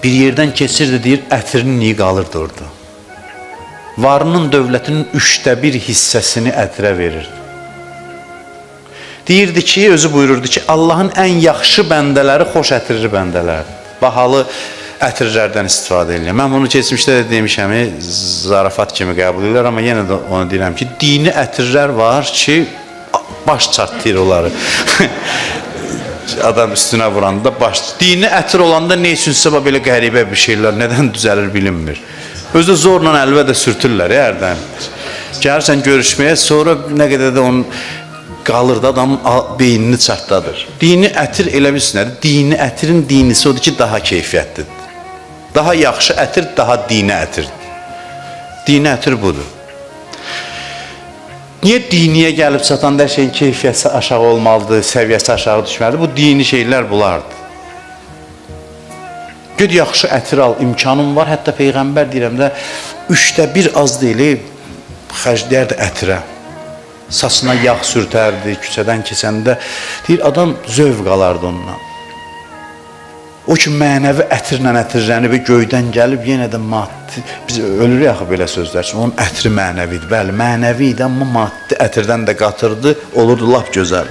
Bir yerdən keçirdi, deyir, ətrinin iyi qalırdı orada. Varının, dövlətinin 1/3 hissəsini ətrə verirdi. Deyirdi ki, özü buyururdu ki, Allahın ən yaxşı bəndələri xoş ətirli bəndələrdir. Bahalı ətirlərdən istifadə edirlər. Mən bunu keçmişdə də demişəm, zarafat kimi qəbul edirlər, amma yenə də onu deyirəm ki, dini ətirlər var ki, baş çartlayır onları. Adam üstünə vuranda baş. Dini ətir olanda nə üçünsə belə qəribə bir şeylər, nədən düzəlir bilinmir. Özü zorla əlvə də sürtürlər, hərdən. Gəlirsən görüşməyə, sonra nə qədər də onun qalır da adamın beynini çartladır. Dini ətir elə bilsinlər, dini ətirin dinisi odur ki, daha keyfiyyətlidir. Daha yaxşı ətir, daha dini ətirdir. Dini ətir budur. Niyə diniyə gəlib çatan hər şeyin keyfiyyəti aşağı olmalıdır, səviyyəsi aşağı düşməlidir? Bu dini şeylər bunlardır. Göd yaxşı ətir al, imkanım var. Hətta Peyğəmbər deyirəm də 1/3 az deyil, xərcləyərdi ətirə. Saçına yağ sürtərdi, küçədən keçəndə. Deyir, adam zövq alardı ondan. O ki, mənəvi ətirlə ətirlənib, göydən gəlib, yenə də maddi. Biz ölürük axı belə sözlər üçün. Onun ətri mənəvidir. Bəli, mənəvi idi, amma maddi ətirdən də qatırdı, olurdu lap gözəl.